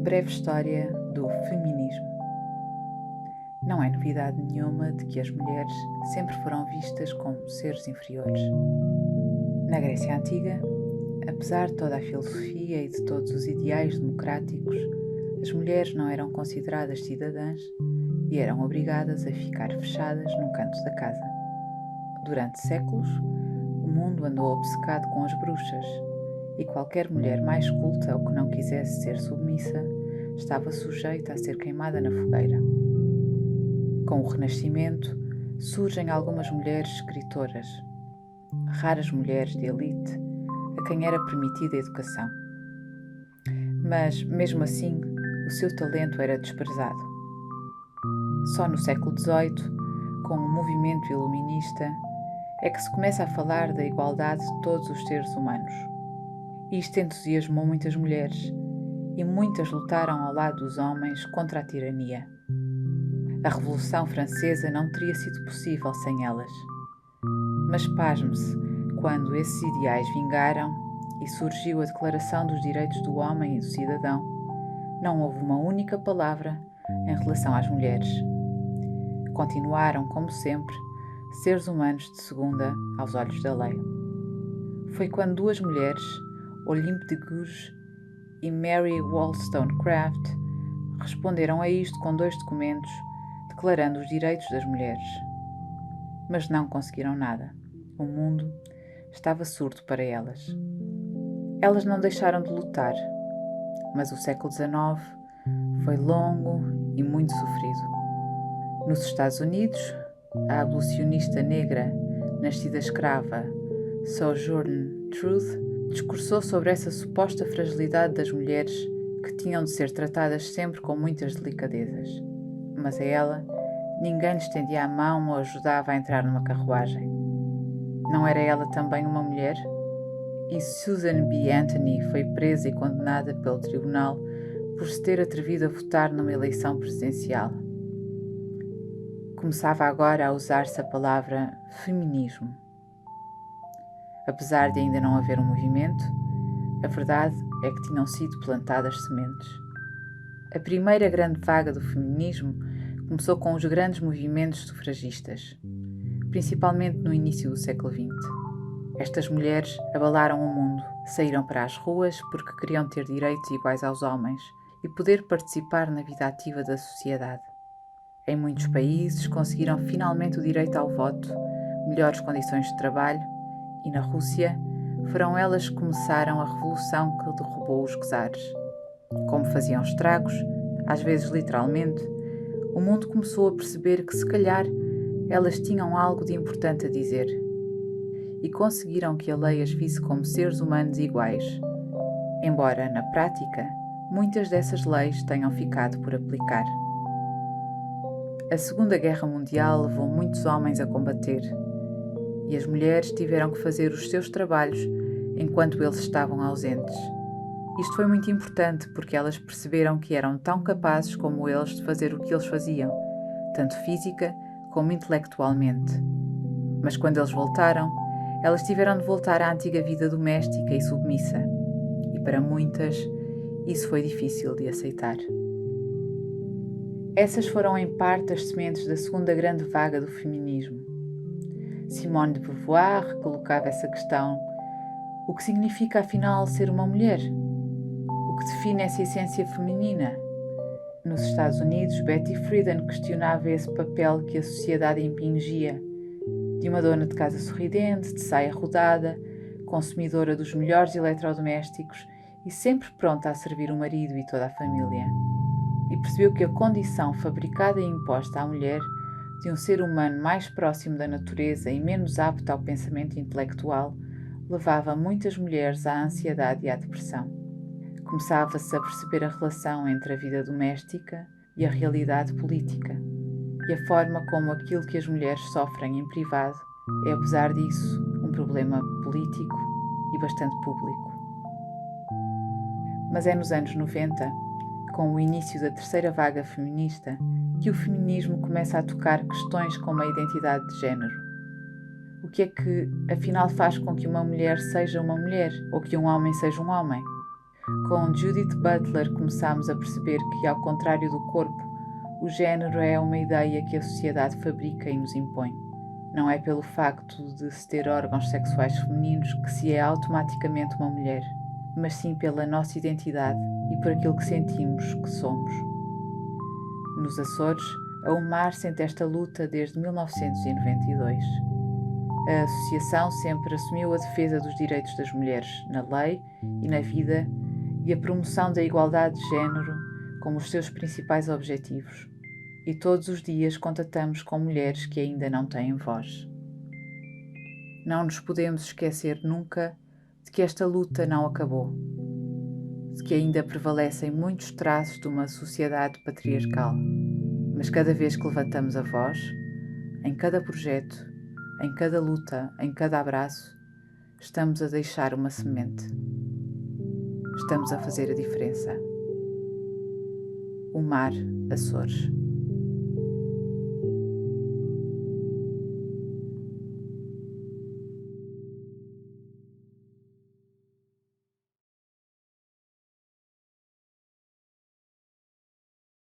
Breve história do feminismo. Não é novidade nenhuma de que as mulheres sempre foram vistas como seres inferiores. Na Grécia Antiga, apesar de toda a filosofia e de todos os ideais democráticos, as mulheres não eram consideradas cidadãs e eram obrigadas a ficar fechadas num canto da casa. Durante séculos, o mundo andou obcecado com as bruxas, e qualquer mulher mais culta ou que não quisesse ser submissa estava sujeita a ser queimada na fogueira. Com o Renascimento, surgem algumas mulheres escritoras, raras mulheres de elite, a quem era permitida a educação. Mas, mesmo assim, o seu talento era desprezado. Só no século XVIII, com o movimento iluminista, é que se começa a falar da igualdade de todos os seres humanos. Isto entusiasmou muitas mulheres, e muitas lutaram ao lado dos homens contra a tirania. A Revolução Francesa não teria sido possível sem elas. Mas pasme-se, quando esses ideais vingaram e surgiu a Declaração dos Direitos do Homem e do Cidadão, não houve uma única palavra em relação às mulheres. Continuaram, como sempre, seres humanos de segunda aos olhos da lei. Foi quando duas mulheres, Olympe de Gouges e Mary Wollstonecraft, responderam a isto com 2 documentos declarando os direitos das mulheres. Mas não conseguiram nada. O mundo estava surdo para elas. Elas não deixaram de lutar, mas o século XIX foi longo e muito sofrido. Nos Estados Unidos, a abolicionista negra, nascida escrava, Sojourner Truth, discursou sobre essa suposta fragilidade das mulheres que tinham de ser tratadas sempre com muitas delicadezas. Mas a ela, ninguém lhe estendia a mão ou ajudava a entrar numa carruagem. Não era ela também uma mulher? E Susan B. Anthony foi presa e condenada pelo tribunal por se ter atrevido a votar numa eleição presidencial. Começava agora a usar-se a palavra feminismo. Apesar de ainda não haver um movimento, a verdade é que tinham sido plantadas sementes. A primeira grande vaga do feminismo começou com os grandes movimentos sufragistas, principalmente no início do século XX. Estas mulheres abalaram o mundo, saíram para as ruas porque queriam ter direitos iguais aos homens e poder participar na vida ativa da sociedade. Em muitos países conseguiram finalmente o direito ao voto, melhores condições de trabalho e, na Rússia, foram elas que começaram a revolução que derrubou os czares. Como faziam estragos, às vezes literalmente, o mundo começou a perceber que, se calhar, elas tinham algo de importante a dizer. E conseguiram que a lei as visse como seres humanos iguais, embora, na prática, muitas dessas leis tenham ficado por aplicar. A Segunda Guerra Mundial levou muitos homens a combater, e as mulheres tiveram que fazer os seus trabalhos enquanto eles estavam ausentes. Isto foi muito importante porque elas perceberam que eram tão capazes como eles de fazer o que eles faziam, tanto física como intelectualmente. Mas quando eles voltaram, elas tiveram de voltar à antiga vida doméstica e submissa, e para muitas isso foi difícil de aceitar. Essas foram em parte as sementes da segunda grande vaga do feminismo. Simone de Beauvoir colocava essa questão: o que significa afinal ser uma mulher? O que define essa essência feminina? Nos Estados Unidos, Betty Friedan questionava esse papel que a sociedade impingia, de uma dona de casa sorridente, de saia rodada, consumidora dos melhores eletrodomésticos e sempre pronta a servir o marido e toda a família. E percebeu que a condição fabricada e imposta à mulher de um ser humano mais próximo da natureza e menos apto ao pensamento intelectual levava muitas mulheres à ansiedade e à depressão. Começava-se a perceber a relação entre a vida doméstica e a realidade política, e a forma como aquilo que as mulheres sofrem em privado é, apesar disso, um problema político e bastante público. Mas é nos anos 90, com o início da terceira vaga feminista, que o feminismo começa a tocar questões como a identidade de género. O que é que, afinal, faz com que uma mulher seja uma mulher ou que um homem seja um homem? Com Judith Butler começámos a perceber que, ao contrário do corpo, o género é uma ideia que a sociedade fabrica e nos impõe. Não é pelo facto de se ter órgãos sexuais femininos que se é automaticamente uma mulher, mas sim pela nossa identidade e por aquilo que sentimos que somos. Nos Açores, a UMAR sente esta luta desde 1992. A associação sempre assumiu a defesa dos direitos das mulheres na lei e na vida e a promoção da igualdade de género como os seus principais objetivos. E todos os dias contatamos com mulheres que ainda não têm voz. Não nos podemos esquecer nunca de que esta luta não acabou, de que ainda prevalecem muitos traços de uma sociedade patriarcal, mas cada vez que levantamos a voz, em cada projeto, em cada luta, em cada abraço, estamos a deixar uma semente. Estamos a fazer a diferença. UMAR, Açores.